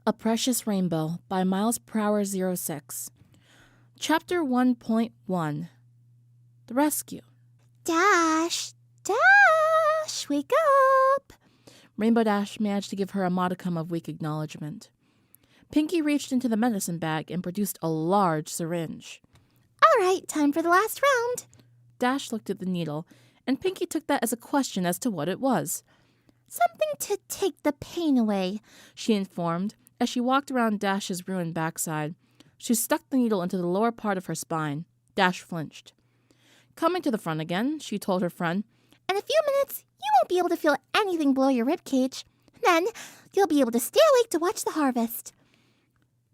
A Precious Rainbow by MilesPerHour06. Chapter 1.1 The Rescue. Dash! Wake up! Rainbow Dash managed to give her a modicum of weak acknowledgement. Pinkie reached into the medicine bag and produced a large syringe. All right, time for the last round. Dash looked at the needle, and Pinkie took that as a question as to what it was. Something to take the pain away, she informed, as she walked around Dash's ruined backside. She stuck the needle into the lower part of her spine. Dash flinched. Coming to the front again, she told her friend, In a few minutes, you won't be able to feel anything below your ribcage. Then, you'll be able to stay awake to watch the harvest.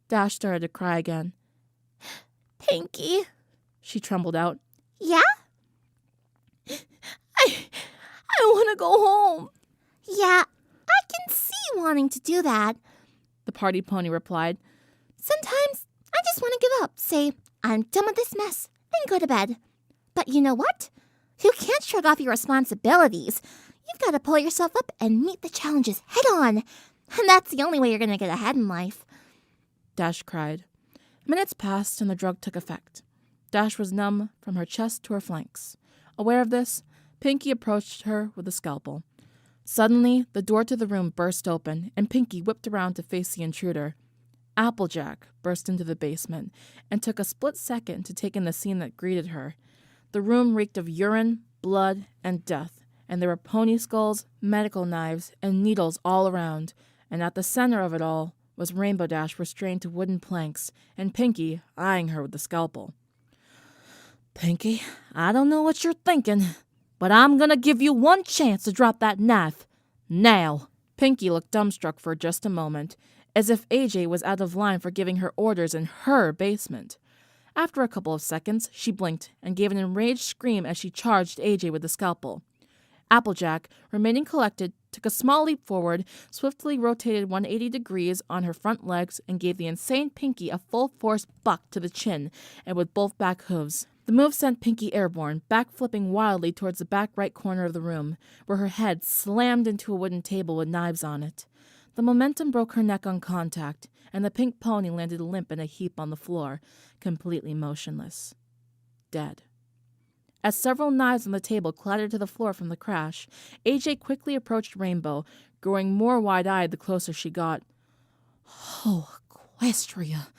Dash started to cry again. Pinkie, she trembled out. Yeah? I want to go home. Yeah, I can see you wanting to do that, the party pony replied. Sometimes I just want to give up, say, I'm done with this mess, and go to bed. But you know what? You can't shrug off your responsibilities. You've got to pull yourself up and meet the challenges head on. And that's the only way you're going to get ahead in life. Dash cried. Minutes passed and the drug took effect. Dash was numb from her chest to her flanks. Aware of this, Pinkie approached her with a scalpel. Suddenly, the door to the room burst open, and Pinkie whipped around to face the intruder. Applejack burst into the basement and took a split second to take in the scene that greeted her. The room reeked of urine, blood, and death, and there were pony skulls, medical knives, and needles all around, and at the center of it all was Rainbow Dash restrained to wooden planks, and Pinkie eyeing her with the scalpel. Pinkie, I don't know what you're thinking, but I'm gonna give you one chance to drop that knife. Now. Pinkie looked dumbstruck for just a moment, as if AJ was out of line for giving her orders in her basement. After a couple of seconds, she blinked and gave an enraged scream as she charged AJ with the scalpel. Applejack, remaining collected, took a small leap forward, swiftly rotated 180 degrees on her front legs, and gave the insane Pinkie a full-force buck to the chin and with both back hooves. The move sent Pinkie airborne, back-flipping wildly towards the back right corner of the room, where her head slammed into a wooden table with knives on it. The momentum broke her neck on contact, and the pink pony landed limp in a heap on the floor, completely motionless. Dead. As several knives on the table clattered to the floor from the crash, AJ quickly approached Rainbow, growing more wide-eyed the closer she got. Oh, Equestria,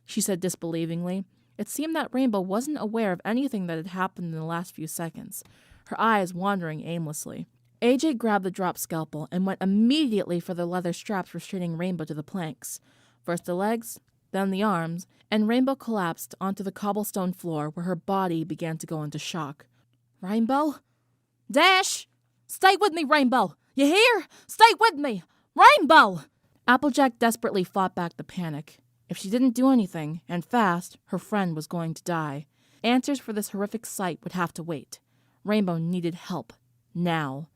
she said disbelievingly. It seemed that Rainbow wasn't aware of anything that had happened in the last few seconds, her eyes wandering aimlessly. AJ grabbed the dropped scalpel and went immediately for the leather straps restraining Rainbow to the planks. First the legs, then the arms, and Rainbow collapsed onto the cobblestone floor where her body began to go into shock. Rainbow? Dash! Stay with me, Rainbow! You hear? Stay with me! Rainbow! Applejack desperately fought back the panic. If she didn't do anything, and fast, her friend was going to die. Answers for this horrific sight would have to wait. Rainbow needed help. Now.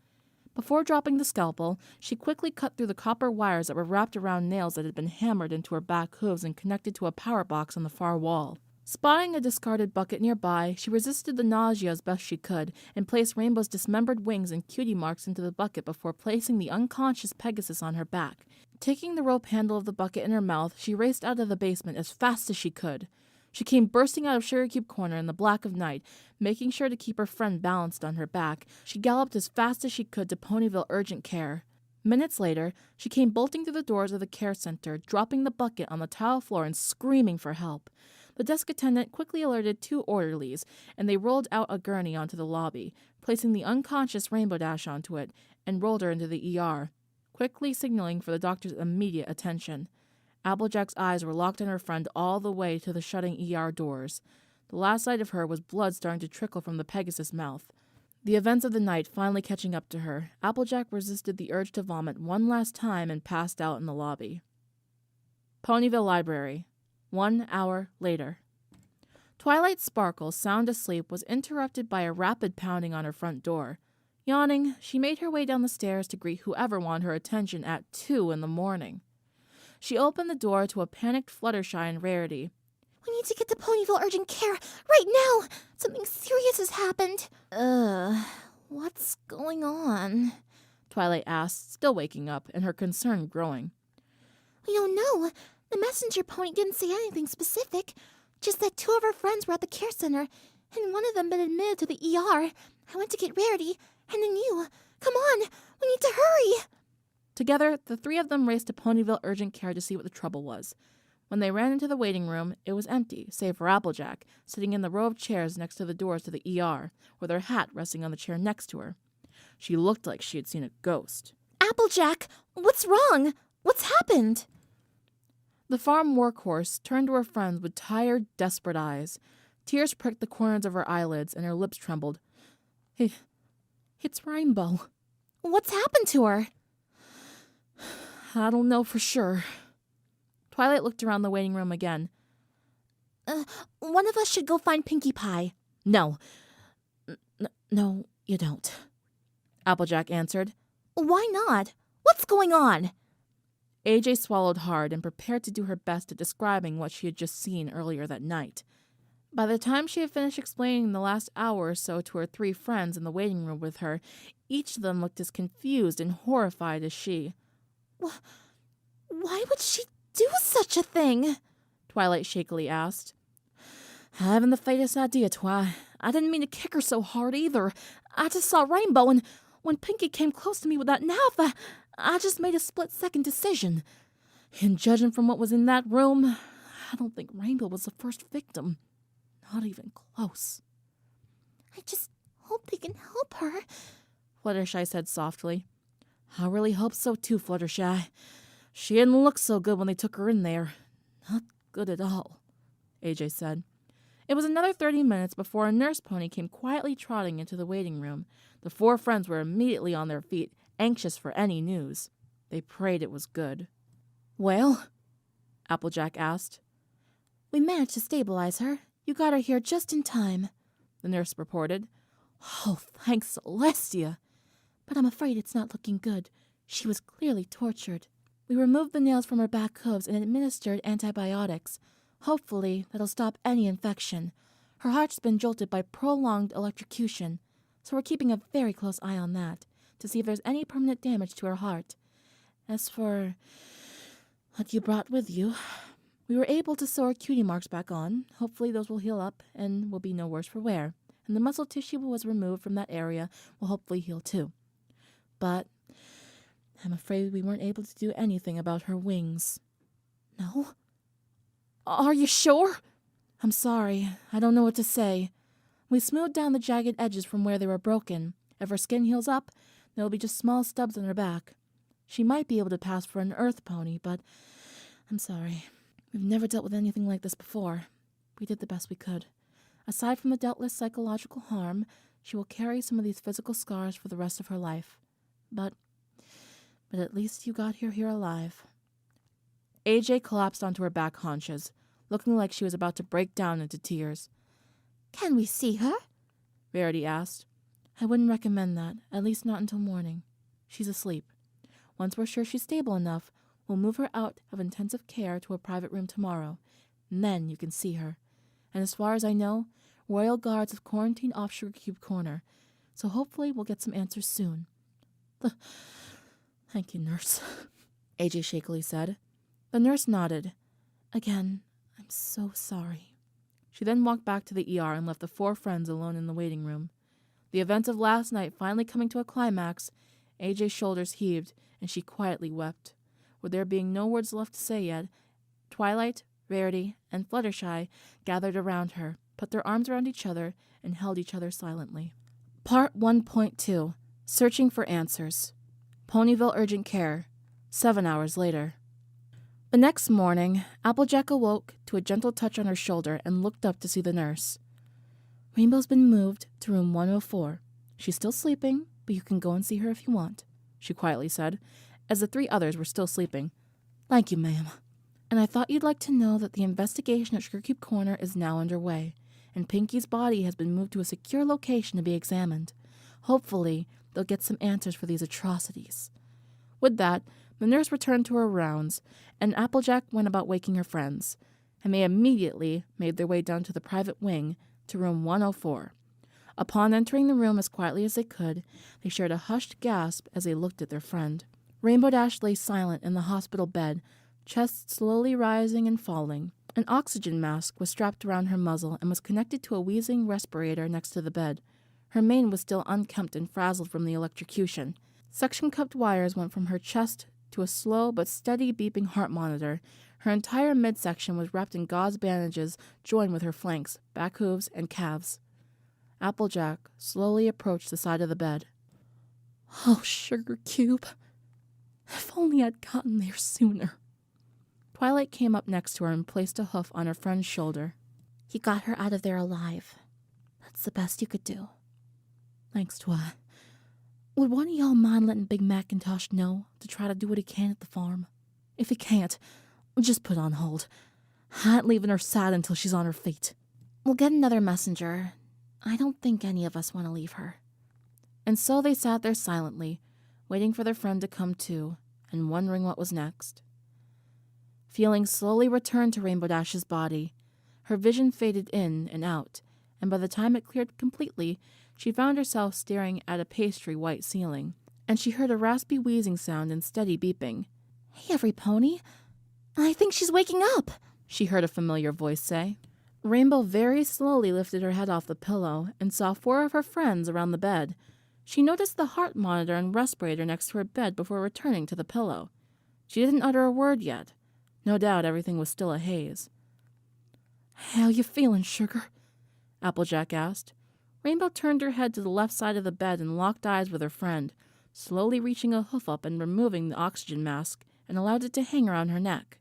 Before dropping the scalpel, she quickly cut through the copper wires that were wrapped around nails that had been hammered into her back hooves and connected to a power box on the far wall. Spotting a discarded bucket nearby, she resisted the nausea as best she could and placed Rainbow's dismembered wings and cutie marks into the bucket before placing the unconscious Pegasus on her back. Taking the rope handle of the bucket in her mouth, she raced out of the basement as fast as she could. She came bursting out of Sugar Cube Corner in the black of night. Making sure to keep her friend balanced on her back, she galloped as fast as she could to Ponyville Urgent Care. Minutes later, she came bolting through the doors of the care center, dropping the bucket on the tile floor and screaming for help. The desk attendant quickly alerted 2 orderlies, and they rolled out a gurney onto the lobby, placing the unconscious Rainbow Dash onto it, and rolled her into the ER, quickly signaling for the doctor's immediate attention. Applejack's eyes were locked on her friend all the way to the shutting ER doors. The last sight of her was blood starting to trickle from the Pegasus' mouth. The events of the night finally catching up to her, Applejack resisted the urge to vomit one last time and passed out in the lobby. Ponyville Library. 1 hour later. Twilight Sparkle, sound asleep, was interrupted by a rapid pounding on her front door. Yawning, she made her way down the stairs to greet whoever wanted her attention at 2 in the morning. She opened the door to a panicked Fluttershy and Rarity. We need to get to Ponyville Urgent Care right now. Something serious has happened. What's going on? Twilight asked, still waking up, and her concern growing. We don't know. The messenger pony didn't say anything specific. Just that 2 of our friends were at the care center, and one of them been admitted to the ER. I went to get Rarity, and then you. Come on, we need to hurry. Together, the 3 of them raced to Ponyville Urgent Care to see what the trouble was. When they ran into the waiting room, it was empty, save for Applejack, sitting in the row of chairs next to the doors to the ER, with her hat resting on the chair next to her. She looked like she had seen a ghost. Applejack, what's wrong? What's happened? The farm workhorse turned to her friends with tired, desperate eyes. Tears pricked the corners of her eyelids, and her lips trembled. It's Rainbow. What's happened to her? I don't know for sure. Twilight looked around the waiting room again. One of us should go find Pinkie Pie. No. No, you don't. Applejack answered. Why not? What's going on? AJ swallowed hard and prepared to do her best at describing what she had just seen earlier that night. By the time she had finished explaining the last hour or so to her 3 friends in the waiting room with her, each of them looked as confused and horrified as she. Why would she do such a thing? Twilight shakily asked. I haven't the faintest idea, Twi. I didn't mean to kick her so hard either. I just saw Rainbow, and when Pinkie came close to me with that knife, I just made a split-second decision. And judging from what was in that room, I don't think Rainbow was the first victim. Not even close. I just hope they can help her, Fluttershy said softly. I really hope so too, Fluttershy. She didn't look so good when they took her in there. Not good at all, AJ said. It was another 30 minutes before a nurse pony came quietly trotting into the waiting room. The 4 friends were immediately on their feet, anxious for any news. They prayed it was good. Well? Applejack asked. We managed to stabilize her. You got her here just in time, the nurse reported. Oh, thanks, Celestia. But I'm afraid it's not looking good. She was clearly tortured. We removed the nails from her back hooves and administered antibiotics. Hopefully, that'll stop any infection. Her heart's been jolted by prolonged electrocution, so we're keeping a very close eye on that to see if there's any permanent damage to her heart. As for what you brought with you, we were able to sew her cutie marks back on. Hopefully those will heal up and will be no worse for wear. And the muscle tissue was removed from that area will hopefully heal too. But I'm afraid we weren't able to do anything about her wings. No? Are you sure? I'm sorry. I don't know what to say. We smoothed down the jagged edges from where they were broken. If her skin heals up, there will be just small stubs on her back. She might be able to pass for an earth pony, but I'm sorry. We've never dealt with anything like this before. We did the best we could. Aside from the doubtless psychological harm, she will carry some of these physical scars for the rest of her life. But at least you got her here alive. AJ collapsed onto her back haunches, looking like she was about to break down into tears. Can we see her? Rarity asked. I wouldn't recommend that, at least not until morning. She's asleep. Once we're sure she's stable enough, we'll move her out of intensive care to a private room tomorrow, and then you can see her. And as far as I know, Royal Guards have quarantined off Sugar Cube Corner, so hopefully we'll get some answers soon. Thank you, nurse, AJ shakily said. The nurse nodded. Again, I'm so sorry. She then walked back to the ER and left the 4 friends alone in the waiting room. The events of last night finally coming to a climax, AJ's shoulders heaved, and she quietly wept. With there being no words left to say yet, Twilight, Rarity, and Fluttershy gathered around her, put their arms around each other, and held each other silently. Part 1.2. Searching for Answers. Ponyville Urgent Care. 7 hours later. The next morning, Applejack awoke to a gentle touch on her shoulder and looked up to see the nurse. Rainbow's been moved to room 104. She's still sleeping, but you can go and see her if you want, she quietly said, as the 3 others were still sleeping. Thank you, ma'am. And I thought you'd like to know that the investigation at Sugar Cube Corner is now underway, and Pinkie's body has been moved to a secure location to be examined. Hopefully, they'll get some answers for these atrocities. With that, the nurse returned to her rounds, and Applejack went about waking her friends, and they immediately made their way down to the private wing to room 104. Upon entering the room as quietly as they could, they shared a hushed gasp as they looked at their friend. Rainbow Dash lay silent in the hospital bed, chest slowly rising and falling. An oxygen mask was strapped around her muzzle and was connected to a wheezing respirator next to the bed. Her mane was still unkempt and frazzled from the electrocution. Suction-cupped wires went from her chest to a slow but steady beeping heart monitor. Her entire midsection was wrapped in gauze bandages joined with her flanks, back hooves, and calves. Applejack slowly approached the side of the bed. Oh, Sugar Cube. If only I'd gotten there sooner. Twilight came up next to her and placed a hoof on her friend's shoulder. You got her out of there alive. That's the best you could do. Thanks, Twi. Would one of y'all mind letting Big Macintosh know to try to do what he can at the farm? If he can't, just put on hold. I ain't leaving her side until she's on her feet. We'll get another messenger. I don't think any of us want to leave her. And so they sat there silently, waiting for their friend to come to, and wondering what was next. Feeling slowly returned to Rainbow Dash's body. Her vision faded in and out, and by the time it cleared completely, she found herself staring at a pastry-white ceiling, and she heard a raspy wheezing sound and steady beeping. Hey, every pony. I think she's waking up, she heard a familiar voice say. Rainbow very slowly lifted her head off the pillow and saw 4 of her friends around the bed. She noticed the heart monitor and respirator next to her bed before returning to the pillow. She didn't utter a word yet. No doubt everything was still a haze. How you feeling, Sugar? Applejack asked. Rainbow turned her head to the left side of the bed and locked eyes with her friend, slowly reaching a hoof up and removing the oxygen mask, and allowed it to hang around her neck.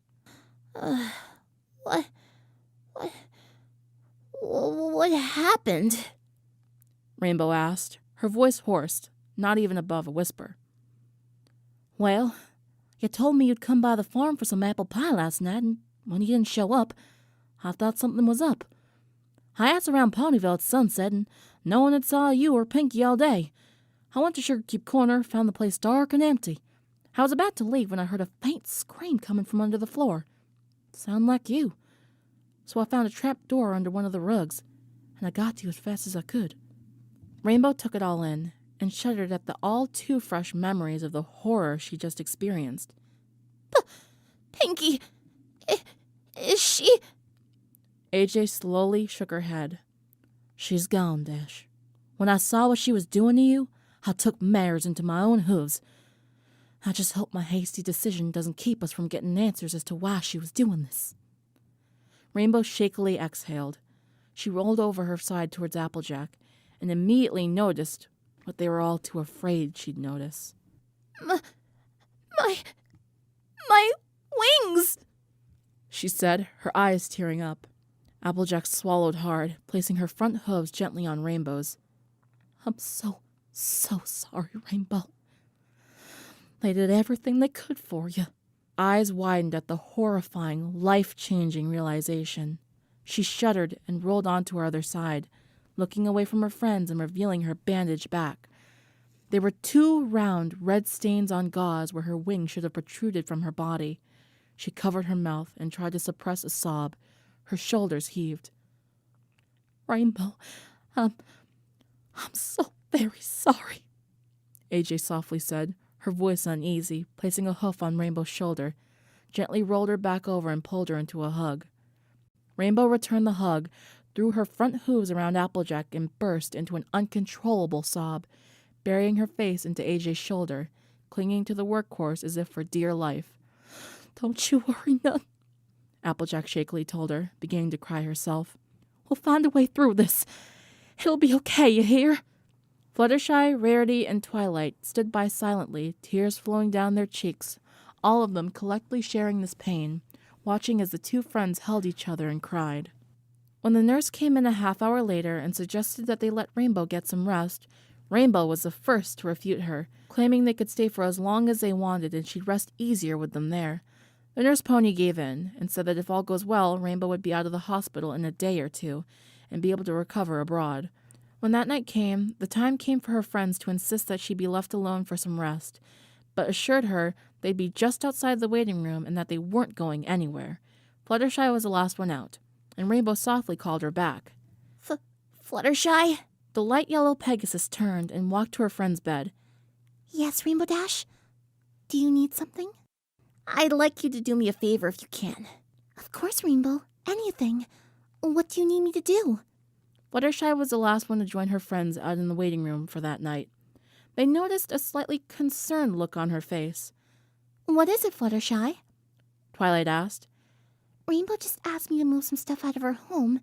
What happened? Rainbow asked, her voice hoarse, not even above a whisper. Well, you told me you'd come by the farm for some apple pie last night, and when you didn't show up, I thought something was up. I asked around Ponyville at sunset, and no one had saw you or Pinky all day. I went to Sugar Cube Corner, found the place dark and empty. I was about to leave when I heard a faint scream coming from under the floor. Sound like you. So I found a trap door under one of the rugs, and I got to you as fast as I could. Rainbow took it all in, and shuddered at the all-too-fresh memories of the horror she just experienced. Pinky, is she... AJ slowly shook her head. She's gone, Dash. When I saw what she was doing to you, I took matters into my own hooves. I just hope my hasty decision doesn't keep us from getting answers as to why she was doing this. Rainbow shakily exhaled. She rolled over her side towards Applejack, and immediately noticed what they were all too afraid she'd notice. My wings! She said, her eyes tearing up. Applejack swallowed hard, placing her front hooves gently on Rainbow's. I'm so sorry, Rainbow. They did everything they could for you. Eyes widened at the horrifying, life-changing realization. She shuddered and rolled onto her other side, looking away from her friends and revealing her bandaged back. There were 2 round, red stains on gauze where her wings should have protruded from her body. She covered her mouth and tried to suppress a sob. Her shoulders heaved. Rainbow, I'm so very sorry, AJ softly said, her voice uneasy, placing a hoof on Rainbow's shoulder, gently rolled her back over and pulled her into a hug. Rainbow returned the hug, threw her front hooves around Applejack, and burst into an uncontrollable sob, burying her face into AJ's shoulder, clinging to the workhorse as if for dear life. Don't you worry none, Applejack shakily told her, beginning to cry herself. We'll find a way through this. It'll be okay, you hear? Fluttershy, Rarity, and Twilight stood by silently, tears flowing down their cheeks, all of them collectively sharing this pain, watching as the 2 friends held each other and cried. When the nurse came in a half-hour later and suggested that they let Rainbow get some rest, Rainbow was the first to refute her, claiming they could stay for as long as they wanted and she'd rest easier with them there. The nurse pony gave in and said that if all goes well, Rainbow would be out of the hospital in a day or 2 and be able to recover abroad. When that night came, the time came for her friends to insist that she be left alone for some rest, but assured her they'd be just outside the waiting room and that they weren't going anywhere. Fluttershy was the last one out, and Rainbow softly called her back. Fluttershy? The light yellow Pegasus turned and walked to her friend's bed. Yes, Rainbow Dash? Do you need something? I'd like you to do me a favor if you can. Of course, Rainbow. Anything. What do you need me to do? Fluttershy was the last one to join her friends out in the waiting room for that night. They noticed a slightly concerned look on her face. What is it, Fluttershy? Twilight asked. Rainbow just asked me to move some stuff out of her home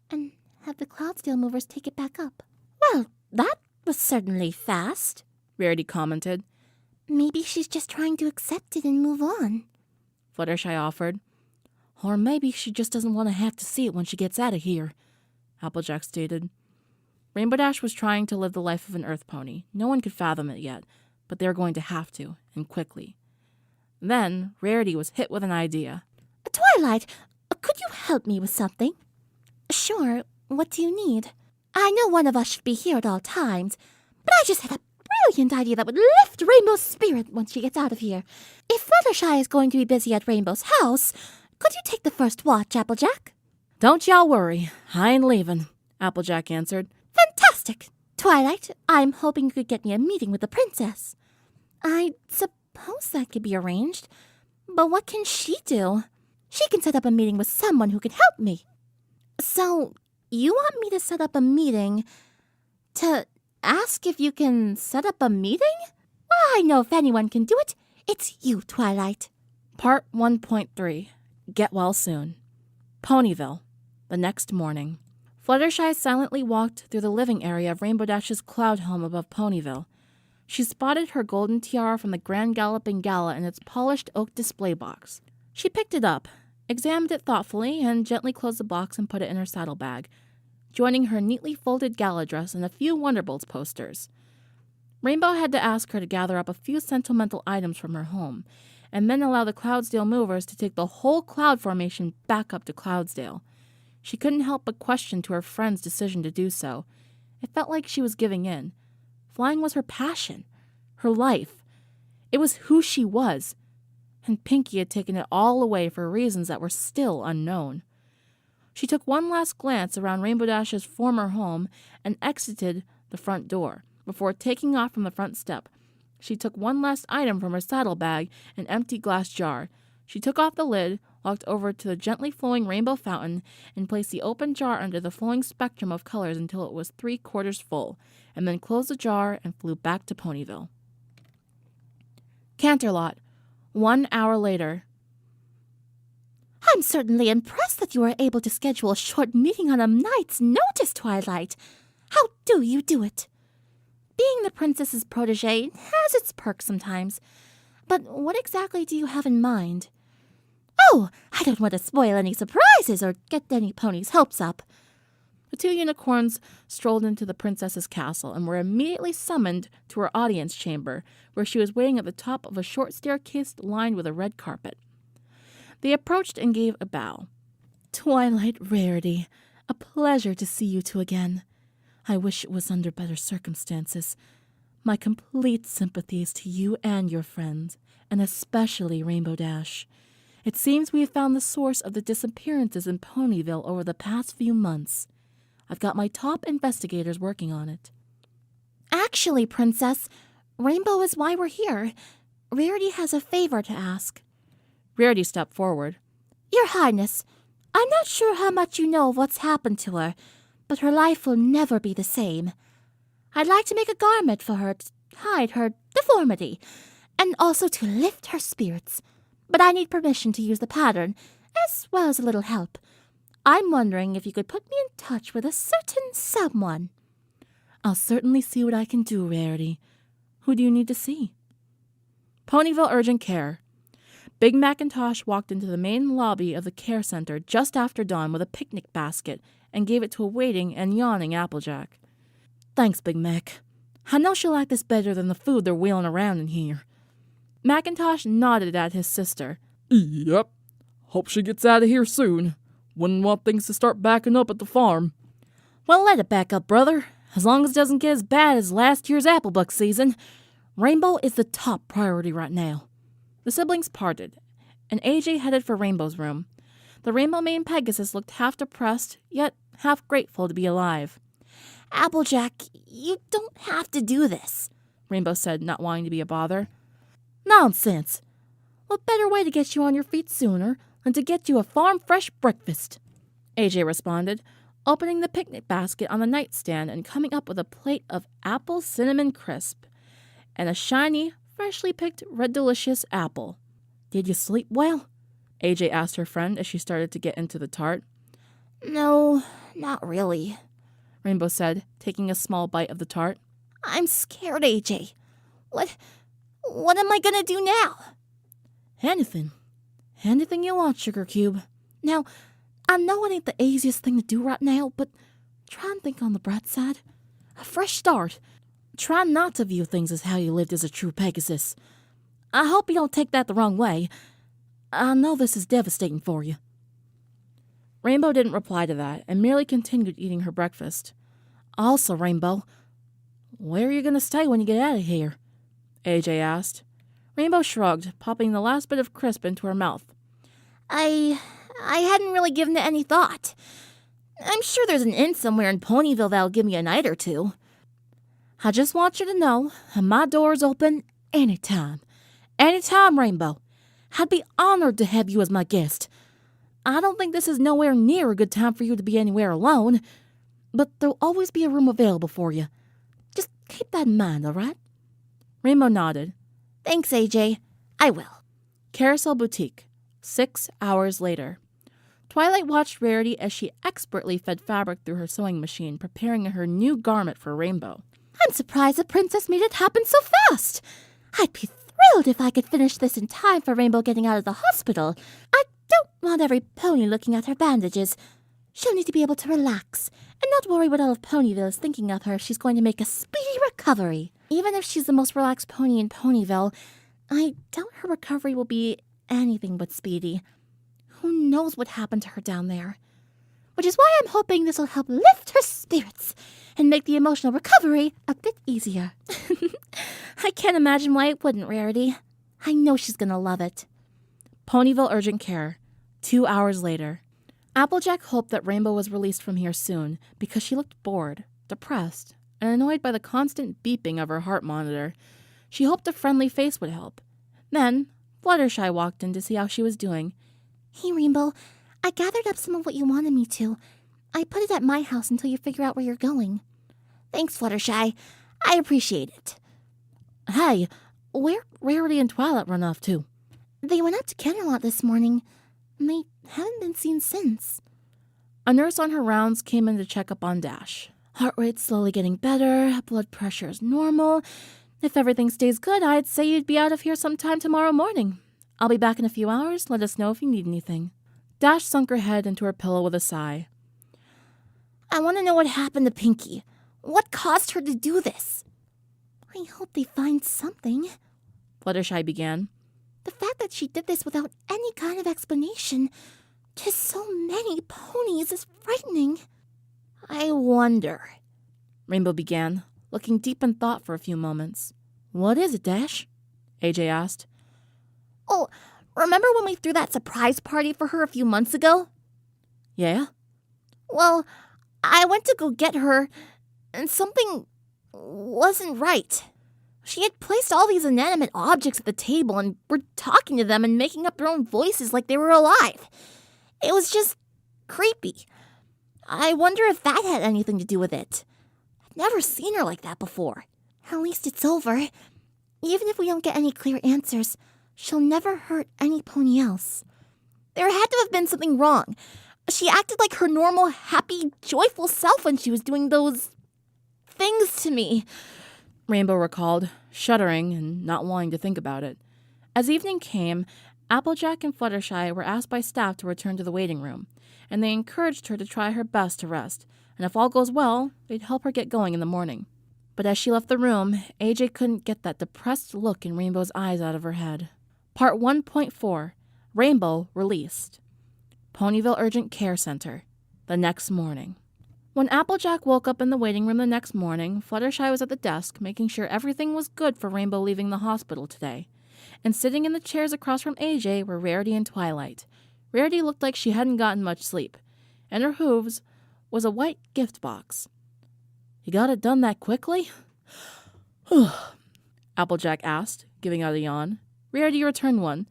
and have the Cloudsdale movers take it back up. Well, that was certainly fast, Rarity commented. Maybe she's just trying to accept it and move on, Fluttershy offered. Or maybe she just doesn't want to have to see it when she gets out of here, Applejack stated. Rainbow Dash was trying to live the life of an earth pony. No one could fathom it yet, but they were going to have to, and quickly. Then, Rarity was hit with an idea. Twilight, could you help me with something? Sure, what do you need? I know one of us should be here at all times, but I just had a brilliant idea that would lift Rainbow's spirit once she gets out of here. If Fluttershy is going to be busy at Rainbow's house, could you take the first watch, Applejack? Don't y'all worry, I ain't leaving, Applejack answered. Fantastic! Twilight, I'm hoping you could get me a meeting with the princess. I suppose that could be arranged, but what can she do? She can set up a meeting with someone who can help me. So, you want me to set up a meeting to ask if you can set up a meeting? Well, I know if anyone can do it, it's you, Twilight. Part 1.3. Get well soon. Ponyville. The next morning. Fluttershy silently walked through the living area of Rainbow Dash's cloud home above Ponyville. She spotted her golden tiara from the Grand Galloping Gala in its polished oak display box. She picked it up, examined it thoughtfully, and gently closed the box and put it in her saddlebag, joining her neatly folded gala dress and a few Wonderbolts posters. Rainbow had to ask her to gather up a few sentimental items from her home, and then allow the Cloudsdale movers to take the whole cloud formation back up to Cloudsdale. She couldn't help but question to her friend's decision to do so. It felt like she was giving in. Flying was her passion, her life. It was who she was, and Pinkie had taken it all away for reasons that were still unknown. She took one last glance around Rainbow Dash's former home and exited the front door. Before taking off from the front step, she took one last item from her saddlebag, an empty glass jar. She took off the lid, walked over to the gently flowing rainbow fountain, and placed the open jar under the flowing spectrum of colors until it was 3/4 full, and then closed the jar and flew back to Ponyville. Canterlot. 1 hour later. I'm certainly impressed that you were able to schedule a short meeting on a night's notice, Twilight. How do you do it? Being the princess's protege has its perks sometimes, but what exactly do you have in mind? Oh, I don't want to spoil any surprises or get any ponies' hopes up. The two unicorns strolled into the princess's castle and were immediately summoned to her audience chamber, where she was waiting at the top of a short staircase lined with a red carpet. They approached and gave a bow. Twilight, Rarity, a pleasure to see you two again. I wish it was under better circumstances. My complete sympathies to you and your friends, and especially Rainbow Dash. It seems we have found the source of the disappearances in Ponyville over the past few months. I've got my top investigators working on it. Actually, Princess, Rainbow is why we're here. Rarity has a favor to ask. Rarity stepped forward. Your Highness, I'm not sure how much you know of what's happened to her, but her life will never be the same. I'd like to make a garment for her to hide her deformity, and also to lift her spirits. But I need permission to use the pattern, as well as a little help. I'm wondering if you could put me in touch with a certain someone. I'll certainly see what I can do, Rarity. Who do you need to see? Ponyville Urgent Care. Big Macintosh walked into the main lobby of the care center just after dawn with a picnic basket and gave it to a waiting and yawning Applejack. Thanks, Big Mac. I know she'll like this better than the food they're wheeling around in here. Macintosh nodded at his sister. Yep. Hope she gets out of here soon. Wouldn't want things to start backing up at the farm. Well, let it back up, brother. As long as it doesn't get as bad as last year's Applebuck season. Rainbow is the top priority right now. The siblings parted, and AJ headed for Rainbow's room. The Rainbow Mane Pegasus looked half depressed, yet half grateful to be alive. Applejack, you don't have to do this, Rainbow said, not wanting to be a bother. Nonsense. What better way to get you on your feet sooner than to get you a farm-fresh breakfast? AJ responded, opening the picnic basket on the nightstand and coming up with a plate of apple cinnamon crisp and a shiny, freshly picked red delicious apple. Did you sleep well? AJ asked her friend as she started to get into the tart. No, not really, Rainbow said, taking a small bite of the tart. I'm scared, AJ. What am I gonna do now? Anything. Anything you want, Sugar Cube. Now, I know it ain't the easiest thing to do right now, but try and think on the bright side. A fresh start. Try not to view things as how you lived as a true Pegasus. I hope you don't take that the wrong way. I know this is devastating for you. Rainbow didn't reply to that and merely continued eating her breakfast. Also, Rainbow, where are you going to stay when you get out of here? AJ asked. Rainbow shrugged, popping the last bit of crisp into her mouth. I hadn't really given it any thought. I'm sure there's an inn somewhere in Ponyville that'll give me a night or two. I just want you to know my door's open anytime. Anytime, Rainbow. I'd be honored to have you as my guest. I don't think this is nowhere near a good time for you to be anywhere alone, but there'll always be a room available for you. Just keep that in mind, all right? Rainbow nodded. Thanks, AJ. I will. Carousel Boutique, 6 hours later. Twilight watched Rarity as she expertly fed fabric through her sewing machine, preparing her new garment for Rainbow. I'm surprised the princess made it happen so fast. I'd be thrilled if I could finish this in time for Rainbow getting out of the hospital. I don't want every pony looking at her bandages. She'll need to be able to relax and not worry what all of Ponyville is thinking of her if she's going to make a speedy recovery. Even if she's the most relaxed pony in Ponyville, I doubt her recovery will be anything but speedy. Who knows what happened to her down there? Which is why I'm hoping this will help lift her spirits and make the emotional recovery a bit easier. I can't imagine why it wouldn't, Rarity. I know she's gonna love it. Ponyville Urgent Care, 2 hours later. Applejack hoped that Rainbow was released from here soon because she looked bored, depressed, and annoyed by the constant beeping of her heart monitor. She hoped a friendly face would help. Then, Fluttershy walked in to see how she was doing. Hey, Rainbow, I gathered up some of what you wanted me to. I put it at my house until you figure out where you're going. Thanks, Fluttershy. I appreciate it. Hey, where'd Rarity and Twilight run off to? They went up to Canterlot this morning, and they haven't been seen since. A nurse on her rounds came in to check up on Dash. Heart rate slowly getting better, blood pressure is normal. If everything stays good, I'd say you'd be out of here sometime tomorrow morning. I'll be back in a few hours. Let us know if you need anything. Dash sunk her head into her pillow with a sigh. I want to know what happened to Pinkie. What caused her to do this? I hope they find something. Fluttershy began. The fact that she did this without any kind of explanation to so many ponies is frightening. I wonder, Rainbow began, looking deep in thought for a few moments. What is it, Dash? AJ asked. Oh, remember when we threw that surprise party for her a few months ago? Yeah? Well, I went to go get her, and something wasn't right. She had placed all these inanimate objects at the table and were talking to them and making up their own voices like they were alive. It was just creepy. I wonder if that had anything to do with it. I've never seen her like that before. At least it's over. Even if we don't get any clear answers, she'll never hurt any pony else. There had to have been something wrong. She acted like her normal, happy, joyful self when she was doing those things to me. Rainbow recalled, shuddering and not wanting to think about it. As evening came, Applejack and Fluttershy were asked by staff to return to the waiting room, and they encouraged her to try her best to rest, and if all goes well, they'd help her get going in the morning. But as she left the room, AJ couldn't get that depressed look in Rainbow's eyes out of her head. Part 1.4, Rainbow Released. Ponyville Urgent Care Center, the next morning. When Applejack woke up in the waiting room the next morning, Fluttershy was at the desk, making sure everything was good for Rainbow leaving the hospital today. And sitting in the chairs across from AJ were Rarity and Twilight. Rarity looked like she hadn't gotten much sleep. In her hooves was a white gift box. You got it done that quickly? Applejack asked, giving out a yawn. Rarity returned one.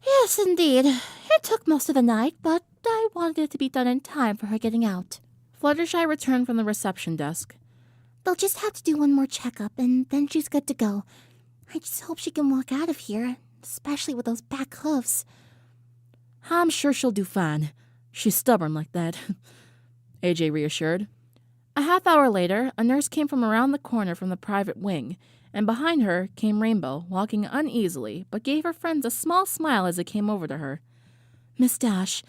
Yes, indeed. It took most of the night, but I wanted it to be done in time for her getting out. Fluttershy returned from the reception desk. They'll just have to do one more checkup, and then she's good to go. I just hope she can walk out of here, especially with those back hooves. I'm sure she'll do fine. She's stubborn like that, AJ reassured. A half hour later, a nurse came from around the corner from the private wing, and behind her came Rainbow, walking uneasily, but gave her friends a small smile as they came over to her. Miss Dash,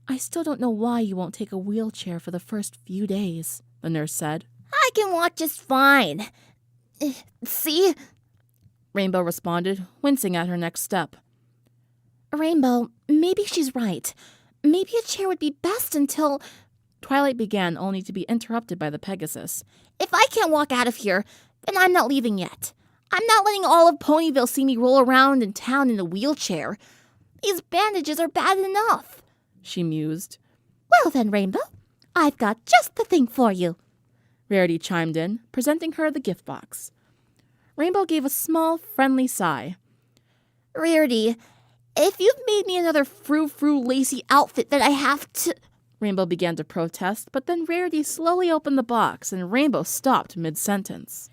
I still don't know why you won't take a wheelchair for the first few days, the nurse said. I can walk just fine. See? Rainbow responded, wincing at her next step. Rainbow, maybe she's right. Maybe a chair would be best until... Twilight began, only to be interrupted by the Pegasus. If I can't walk out of here, then I'm not leaving yet. I'm not letting all of Ponyville see me roll around in town in a wheelchair. These bandages are bad enough, she mused. Well then, Rainbow, I've got just the thing for you. Rarity chimed in, presenting her the gift box. Rainbow gave a small, friendly sigh. Rarity, if you've made me another frou-frou lacy outfit that I have to... Rainbow began to protest, but then Rarity slowly opened the box and Rainbow stopped mid-sentence.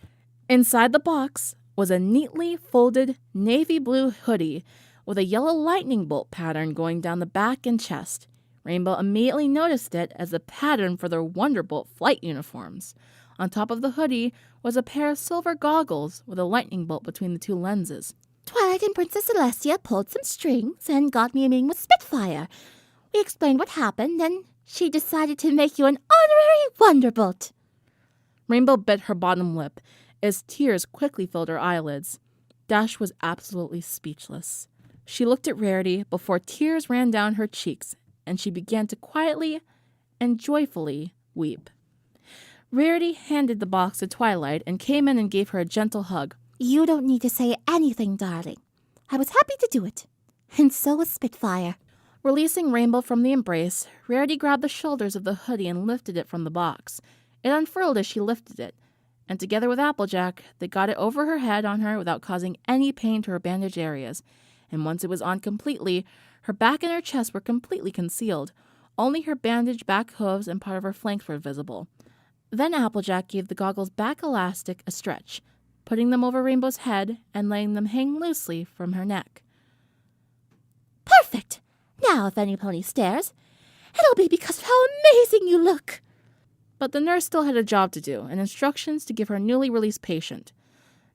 Inside the box was a neatly folded navy blue hoodie with a yellow lightning bolt pattern going down the back and chest. Rainbow immediately noticed it as a pattern for their Wonderbolt flight uniforms. On top of the hoodie was a pair of silver goggles with a lightning bolt between the two lenses. Twilight and Princess Celestia pulled some strings and got me a meeting with Spitfire. We explained what happened, and she decided to make you an honorary Wonderbolt. Rainbow bit her bottom lip as tears quickly filled her eyelids. Dash was absolutely speechless. She looked at Rarity before tears ran down her cheeks, and she began to quietly and joyfully weep. Rarity handed the box to Twilight and came in and gave her a gentle hug. You don't need to say anything, darling. I was happy to do it. And so was Spitfire. Releasing Rainbow from the embrace, Rarity grabbed the shoulders of the hoodie and lifted it from the box. It unfurled as she lifted it, and together with Applejack, they got it over her head on her without causing any pain to her bandaged areas. And once it was on completely, her back and her chest were completely concealed. Only her bandaged back hooves and part of her flanks were visible. Then Applejack gave the goggles back elastic a stretch, putting them over Rainbow's head and letting them hang loosely from her neck. Perfect! Now if any pony stares, it'll be because of how amazing you look. But the nurse still had a job to do and instructions to give her newly released patient.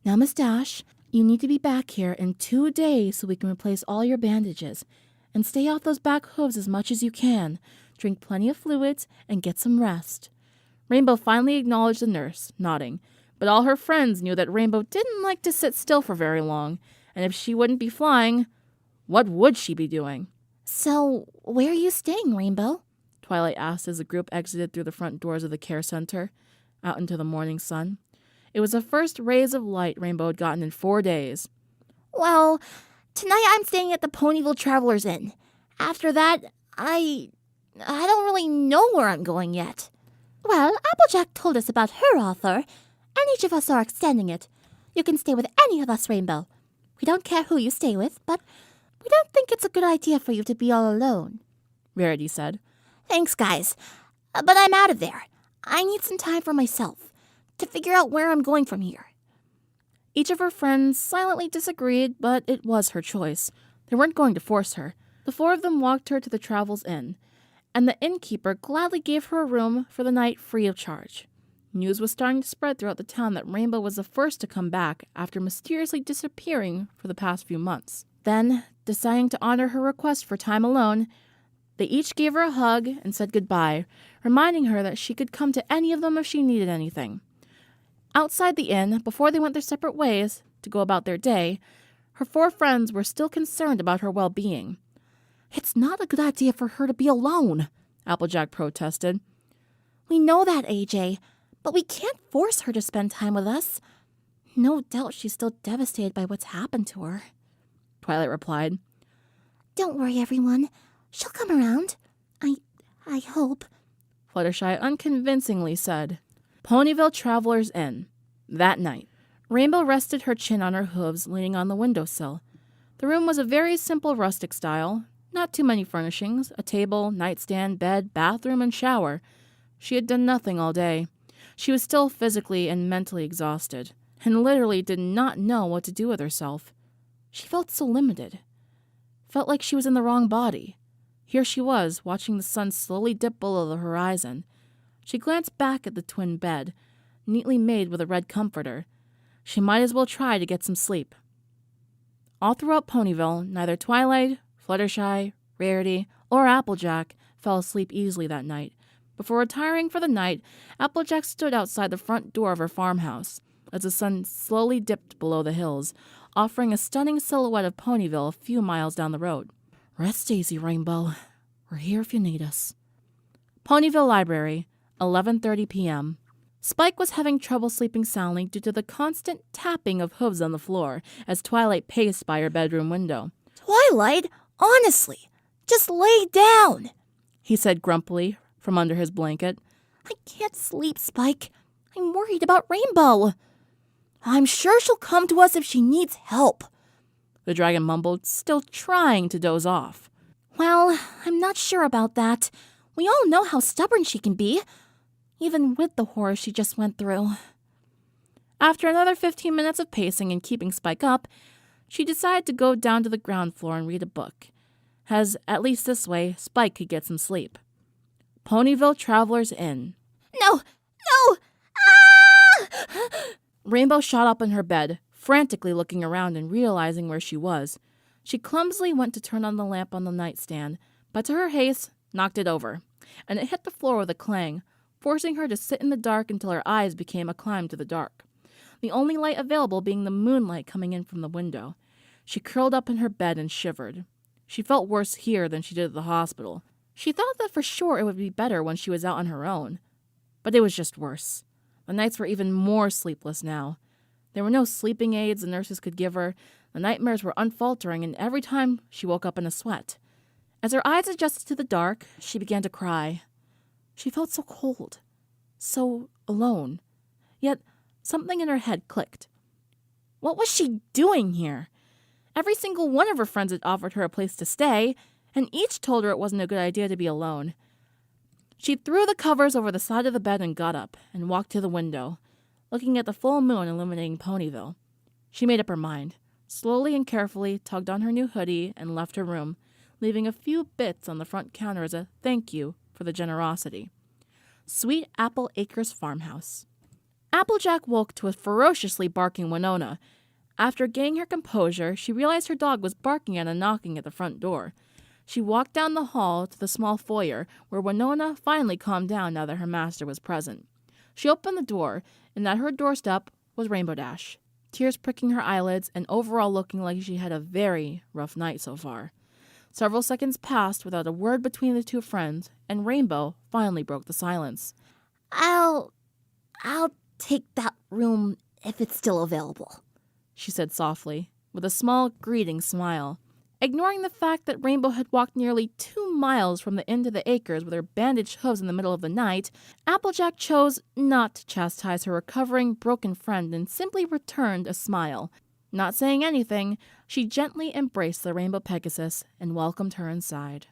Now, Miss Dash, you need to be back here in 2 days so we can replace all your bandages. And stay off those back hooves as much as you can. Drink plenty of fluids and get some rest. Rainbow finally acknowledged the nurse, nodding. But all her friends knew that Rainbow didn't like to sit still for very long. And if she wouldn't be flying, what would she be doing? So, where are you staying, Rainbow? Twilight asked as the group exited through the front doors of the care center, out into the morning sun. It was the first rays of light Rainbow had gotten in 4 days. Well, tonight I'm staying at the Ponyville Travelers Inn. After that, I don't really know where I'm going yet. Well, Applejack told us about her offer, and each of us are extending it. You can stay with any of us, Rainbow. We don't care who you stay with, but we don't think it's a good idea for you to be all alone, Rarity said. Thanks, guys. But I'm out of there. I need some time for myself to figure out where I'm going from here. Each of her friends silently disagreed, but it was her choice. They weren't going to force her. The 4 of them walked her to the Travels Inn, and the innkeeper gladly gave her a room for the night free of charge. News was starting to spread throughout the town that Rainbow was the first to come back after mysteriously disappearing for the past few months. Then, deciding to honor her request for time alone, they each gave her a hug and said goodbye, reminding her that she could come to any of them if she needed anything. Outside the inn, before they went their separate ways to go about their day, her 4 friends were still concerned about her well-being. It's not a good idea for her to be alone, Applejack protested. We know that, AJ, but we can't force her to spend time with us. No doubt she's still devastated by what's happened to her, Twilight replied. Don't worry, everyone. She'll come around. I hope, Fluttershy unconvincingly said. Ponyville Travelers Inn. That night, Rainbow rested her chin on her hooves, leaning on the windowsill. The room was a very simple rustic style, not too many furnishings, a table, nightstand, bed, bathroom, and shower. She had done nothing all day. She was still physically and mentally exhausted, and literally did not know what to do with herself. She felt so limited. Felt like she was in the wrong body. Here she was, watching the sun slowly dip below the horizon. She glanced back at the twin bed, neatly made with a red comforter. She might as well try to get some sleep. All throughout Ponyville, neither Twilight, Fluttershy, Rarity, or Applejack fell asleep easily that night. Before retiring for the night, Applejack stood outside the front door of her farmhouse as the sun slowly dipped below the hills, offering a stunning silhouette of Ponyville a few miles down the road. Rest easy, Rainbow. We're here if you need us. Ponyville Library, 11:30 p.m. Spike was having trouble sleeping soundly due to the constant tapping of hooves on the floor as Twilight paced by her bedroom window. Twilight, honestly, just lay down, he said grumpily from under his blanket. I can't sleep, Spike. I'm worried about Rainbow. I'm sure she'll come to us if she needs help, the dragon mumbled, still trying to doze off. Well, I'm not sure about that. We all know how stubborn she can be, even with the horror she just went through. After another 15 minutes of pacing and keeping Spike up, she decided to go down to the ground floor and read a book, as at least this way Spike could get some sleep. Ponyville Traveler's Inn. No! Ah! Rainbow shot up in her bed, frantically looking around and realizing where she was. She clumsily went to turn on the lamp on the nightstand, but to her haste, knocked it over, and it hit the floor with a clang, forcing her to sit in the dark until her eyes became acclimated to the dark, the only light available being the moonlight coming in from the window. She curled up in her bed and shivered. She felt worse here than she did at the hospital. She thought that for sure it would be better when she was out on her own, but it was just worse. The nights were even more sleepless now. There were no sleeping aids the nurses could give her. The nightmares were unfaltering, and every time she woke up in a sweat. As her eyes adjusted to the dark, she began to cry. She felt so cold, so alone. Yet something in her head clicked. What was she doing here? Every single one of her friends had offered her a place to stay, and each told her it wasn't a good idea to be alone. She threw the covers over the side of the bed and got up and walked to the window, looking at the full moon illuminating Ponyville. She made up her mind, slowly and carefully tugged on her new hoodie and left her room, leaving a few bits on the front counter as a thank you for the generosity. Sweet Apple Acres Farmhouse. Applejack woke to a ferociously barking Winona. After gaining her composure, she realized her dog was barking and knocking at the front door. She walked down the hall to the small foyer, where Winona finally calmed down now that her master was present. She opened the door, and at her doorstep was Rainbow Dash, tears pricking her eyelids and overall looking like she had a very rough night so far. Several seconds passed without a word between the two friends, and Rainbow finally broke the silence. I'll take that room if it's still available, she said softly, with a small greeting smile. Ignoring the fact that Rainbow had walked nearly 2 miles from the inn to the acres with her bandaged hooves in the middle of the night, Applejack chose not to chastise her recovering, broken friend and simply returned a smile. Not saying anything, she gently embraced the Rainbow Pegasus and welcomed her inside.